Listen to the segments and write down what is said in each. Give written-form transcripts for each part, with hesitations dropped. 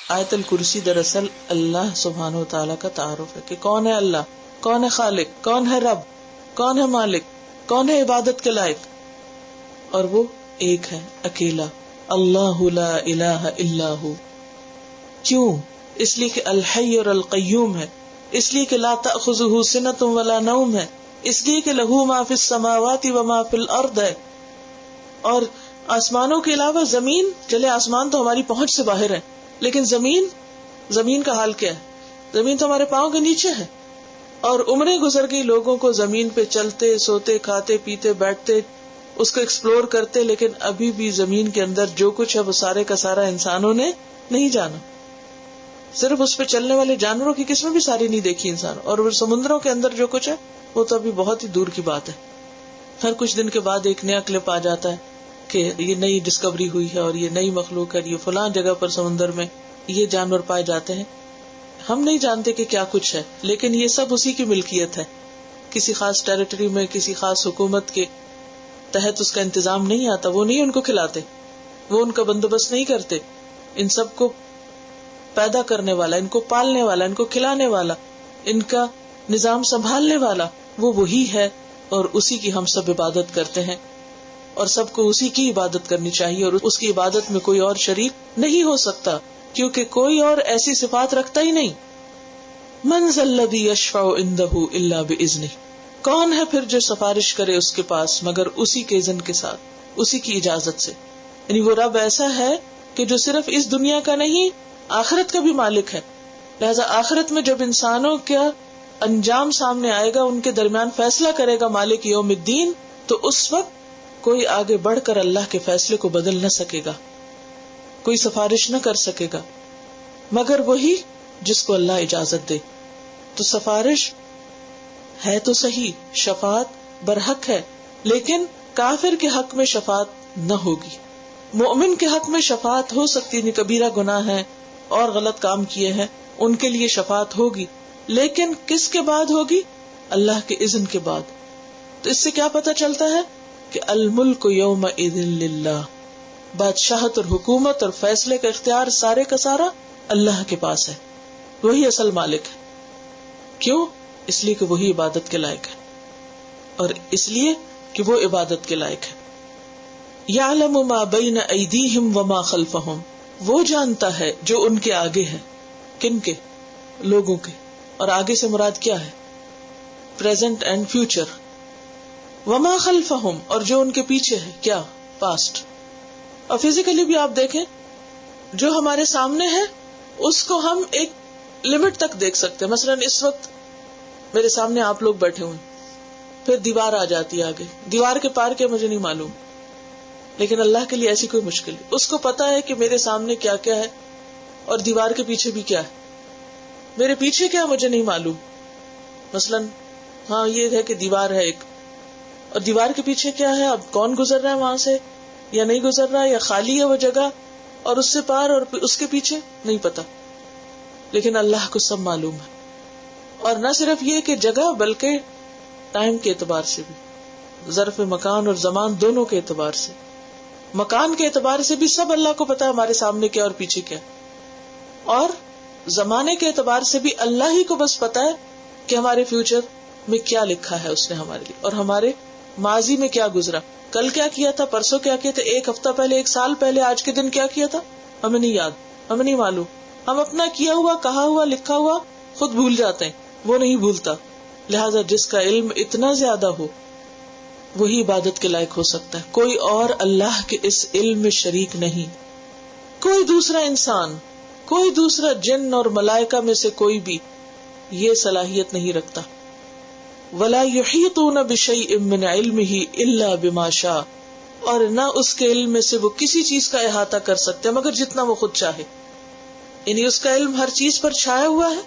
آیت الکرسی دراصل اللہ سبحانہ و تعالیٰ کا تعارف ہے کہ کون ہے اللہ، کون ہے خالق، کون ہے رب، کون ہے مالک، کون ہے عبادت کے لائق، اور وہ ایک ہے، اکیلا، اللہ لا الہ الا ہو۔ کیوں؟ اس لیے کہ الحی اور القیوم ہے، اس لیے کہ لا تأخذہ سنۃ ولا نوم ہے، اس لیے کہ لہ ما فی السماوات و ما فی الارض ہے۔ اور آسمانوں کے علاوہ زمین، چلے آسمان تو ہماری پہنچ سے باہر ہے، لیکن زمین کا حال کیا ہے؟ زمین تو ہمارے پاؤں کے نیچے ہے، اور عمریں گزر گئی لوگوں کو زمین پہ چلتے، سوتے، کھاتے، پیتے، بیٹھتے، اس کو ایکسپلور کرتے، لیکن ابھی بھی زمین کے اندر جو کچھ ہے وہ سارے کا سارا انسانوں نے نہیں جانا۔ صرف اس پہ چلنے والے جانوروں کی قسمیں بھی ساری نہیں دیکھی انسان، اور وہ سمندروں کے اندر جو کچھ ہے وہ تو ابھی بہت ہی دور کی بات ہے۔ ہر کچھ دن کے بعد ایک نیا کلپ آ جاتا ہے کہ یہ نئی ڈسکوری ہوئی ہے اور یہ نئی مخلوق ہے، یہ فلاں جگہ پر سمندر میں یہ جانور پائے جاتے ہیں۔ ہم نہیں جانتے کہ کیا کچھ ہے، لیکن یہ سب اسی کی ملکیت ہے۔ کسی خاص ٹیریٹری میں کسی خاص حکومت کے تحت اس کا انتظام نہیں آتا، وہ نہیں ان کو کھلاتے، وہ ان کا بندوبست نہیں کرتے۔ ان سب کو پیدا کرنے والا، ان کو پالنے والا، ان کو کھلانے والا، ان کا نظام سنبھالنے والا وہ وہی ہے، اور اسی کی ہم سب عبادت کرتے ہیں، اور سب کو اسی کی عبادت کرنی چاہیے، اور اس کی عبادت میں کوئی اور شریک نہیں ہو سکتا، کیونکہ کوئی اور ایسی صفات رکھتا ہی نہیں۔ من ذا الذی یشفع عندہ الا باذنہ، کون ہے پھر جو سفارش کرے اس کے پاس مگر اسی کے اذن کے ساتھ، اسی کی اجازت سے۔ یعنی وہ رب ایسا ہے کہ جو صرف اس دنیا کا نہیں، آخرت کا بھی مالک ہے۔ لہذا آخرت میں جب انسانوں کا انجام سامنے آئے گا، ان کے درمیان فیصلہ کرے گا مالک یوم الدین، تو اس وقت کوئی آگے بڑھ کر اللہ کے فیصلے کو بدل نہ سکے گا، کوئی سفارش نہ کر سکے گا مگر وہی جس کو اللہ اجازت دے۔ تو سفارش ہے تو صحیح، شفاعت برحق ہے، لیکن کافر کے حق میں شفاعت نہ ہوگی۔ مومن کے حق میں شفاعت ہو سکتی ہے، کبیرہ گناہ ہے اور غلط کام کیے ہیں، ان کے لیے شفاعت ہوگی، لیکن کس کے بعد ہوگی؟ اللہ کے اذن کے بعد۔ تو اس سے کیا پتہ چلتا ہے کہ الملک یومئذ للہ، بادشاہت اور حکومت اور فیصلے کا اختیار سارے کا سارا اللہ کے پاس ہے، وہی اصل مالک ہے۔ کیوں؟ اس لیے کہ وہی عبادت کے لائق ہے، اور اس لیے کہ وہ عبادت کے لائق ہے۔ یعلم ما بین ایدیہم وما خلفہم، وہ جانتا ہے جو ان کے آگے ہے، کن کے؟ لوگوں کے، اور آگے سے مراد کیا ہے؟ Present and future. وما خلفہم، اور جو ان کے پیچھے ہے، کیا؟ پاسٹ۔ اور فزیکلی بھی آپ دیکھیں، جو ہمارے سامنے ہے اس کو ہم ایک لمٹ تک دیکھ سکتے ہیں۔ مثلا اس وقت میرے سامنے آپ لوگ بیٹھے ہوئے، پھر دیوار آ جاتی ہے آگے، دیوار کے پار کیا مجھے نہیں معلوم، لیکن اللہ کے لیے ایسی کوئی مشکل ہے، اس کو پتا ہے کہ میرے سامنے کیا کیا ہے اور دیوار کے پیچھے بھی کیا ہے، میرے پیچھے کیا مجھے نہیں معلوم۔ مثلا ہاں یہ ہے کہ دیوار ہے ایک، اور دیوار کے پیچھے کیا ہے، اب کون گزر رہا ہے وہاں سے یا نہیں گزر رہا، یا خالی ہے وہ جگہ، اور اس سے پار اور اس کے پیچھے نہیں پتا، لیکن اللہ کو سب معلوم ہے۔ اور نہ صرف یہ کہ جگہ، بلکہ ٹائم کے اعتبار سے بھی، ظرف مکان اور زمان دونوں کے اعتبار سے، مکان کے اعتبار سے بھی سب اللہ کو پتا ہے ہمارے سامنے کیا اور پیچھے کیا، اور زمانے کے اعتبار سے بھی اللہ ہی کو بس پتا ہے کہ ہمارے فیوچر میں کیا لکھا ہے اس نے ہمارے لیے، اور ہمارے ماضی میں کیا گزرا، کل کیا کیا تھا، پرسوں کیا کیا تھا، ایک ہفتہ پہلے، ایک سال پہلے، آج کے دن کیا کیا تھا، ہمیں نہیں یاد، ہمیں نہیں معلوم۔ ہم اپنا کیا ہوا، کہا ہوا، لکھا ہوا خود بھول جاتے ہیں، وہ نہیں بھولتا۔ لہذا جس کا علم اتنا زیادہ ہو وہی عبادت کے لائق ہو سکتا ہے، کوئی اور اللہ کے اس علم میں شریک نہیں۔ کوئی دوسرا انسان، کوئی دوسرا جن اور ملائکہ میں سے کوئی بھی یہ صلاحیت نہیں رکھتا۔ وَلَا يُحِيطُونَ بِشَيْءٍ مِّنْ عِلْمِهِ إِلَّا بِمَا شَاءَ، اور نہ اس کے علم میں سے وہ کسی چیز کا احاطہ کر سکتے مگر جتنا وہ خود چاہے۔ یعنی اس کا علم ہر چیز پر چھایا ہوا ہے،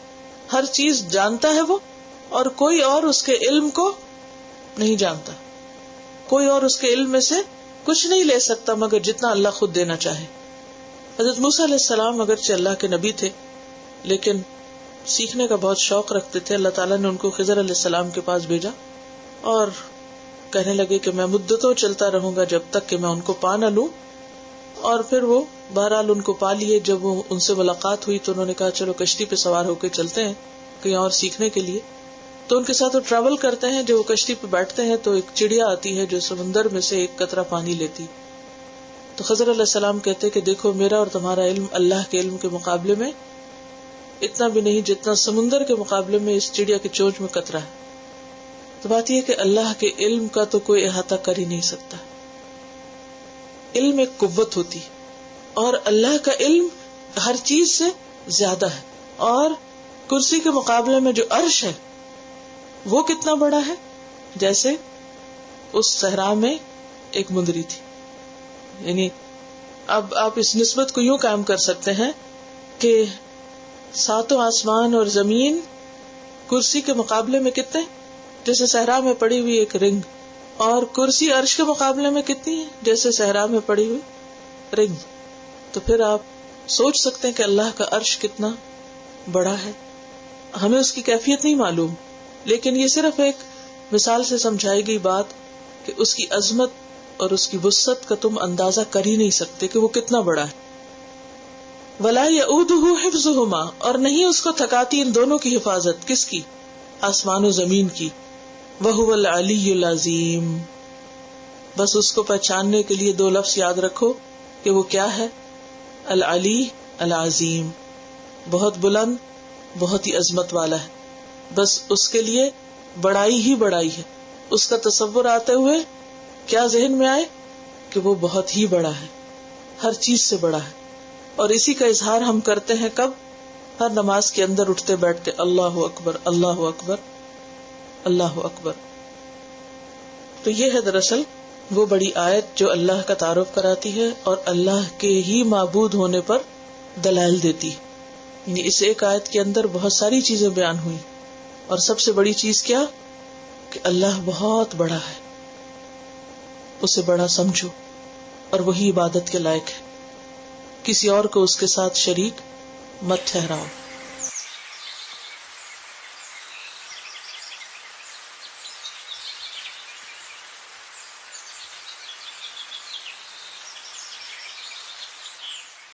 ہر چیز جانتا ہے وہ، اور کوئی اور اس کے علم کو نہیں جانتا، کوئی اور اس کے علم میں سے کچھ نہیں لے سکتا مگر جتنا اللہ خود دینا چاہے۔ حضرت موسیٰ علیہ السلام اگرچہ اللہ کے نبی تھے لیکن سیکھنے کا بہت شوق رکھتے تھے۔ اللہ تعالیٰ نے ان کو خضر علیہ السلام کے پاس بھیجا اور کہنے لگے کہ میں مدتوں چلتا رہوں گا جب تک کہ میں ان کو پا نہ لوں، اور پھر وہ بہرحال ان کو پا لیے. جب وہ ان سے ملاقات ہوئی تو انہوں نے کہا چلو کشتی پہ سوار ہو کے چلتے ہیں کہیں اور سیکھنے کے لیے. تو ان کے ساتھ وہ ٹریول کرتے ہیں. جب وہ کشتی پہ بیٹھتے ہیں تو ایک چڑیا آتی ہے جو سمندر میں سے ایک قطرہ پانی لیتی. تو خضر علیہ السلام کہتے کہ دیکھو میرا اور تمہارا علم اللہ کے علم کے مقابلے میں اتنا بھی نہیں جتنا سمندر کے مقابلے میں اس چڑیا کی چونچ میں قطرہ ہے. تو بات یہ کہ اللہ کے علم کا تو کوئی احاطہ کر ہی نہیں سکتا. علم ایک قوت ہوتی اور اللہ کا علم ہر چیز سے زیادہ ہے. اور کرسی کے مقابلے میں جو عرش ہے وہ کتنا بڑا ہے. جیسے اس صحرا میں ایک مندری تھی. یعنی اب آپ اس نسبت کو یوں قائم کر سکتے ہیں کہ ساتوں آسمان اور زمین کرسی کے مقابلے میں کتنے، جیسے صحرا میں پڑی ہوئی ایک رنگ. اور کرسی عرش کے مقابلے میں کتنی ہے، جیسے صحرا میں پڑی ہوئی رنگ. تو پھر آپ سوچ سکتے ہیں کہ اللہ کا عرش کتنا بڑا ہے. ہمیں اس کی کیفیت نہیں معلوم، لیکن یہ صرف ایک مثال سے سمجھائی گئی بات کہ اس کی عظمت اور اس کی وسعت کا تم اندازہ کر ہی نہیں سکتے کہ وہ کتنا بڑا ہے. وَلَا يَئُودُهُ حِفْظُهُمَا، اور نہیں اس کو تھکاتی ان دونوں کی حفاظت. کس کی؟ آسمان و زمین کی. وَهُوَ الْعَلِيُّ الْعَظِيمُ. بس اس کو پہچاننے کے لیے دو لفظ یاد رکھو کہ وہ کیا ہے. العلی العظیم، بہت بلند، بہت ہی عظمت والا ہے. بس اس کے لیے بڑائی ہی بڑائی ہے. اس کا تصور آتے ہوئے کیا ذہن میں آئے کہ وہ بہت ہی بڑا ہے، ہر چیز سے بڑا ہے. اور اسی کا اظہار ہم کرتے ہیں کب؟ ہر نماز کے اندر اٹھتے بیٹھتے اللہ اکبر اللہ اکبر اللہ اکبر. تو یہ ہے دراصل وہ بڑی آیت جو اللہ کا تعارف کراتی ہے اور اللہ کے ہی معبود ہونے پر دلائل دیتی. یعنی اس ایک آیت کے اندر بہت ساری چیزیں بیان ہوئی، اور سب سے بڑی چیز کیا کہ اللہ بہت بڑا ہے، اسے بڑا سمجھو اور وہی عبادت کے لائق ہے. کسی اور کو اس کے ساتھ شریک مت ٹھہراؤ.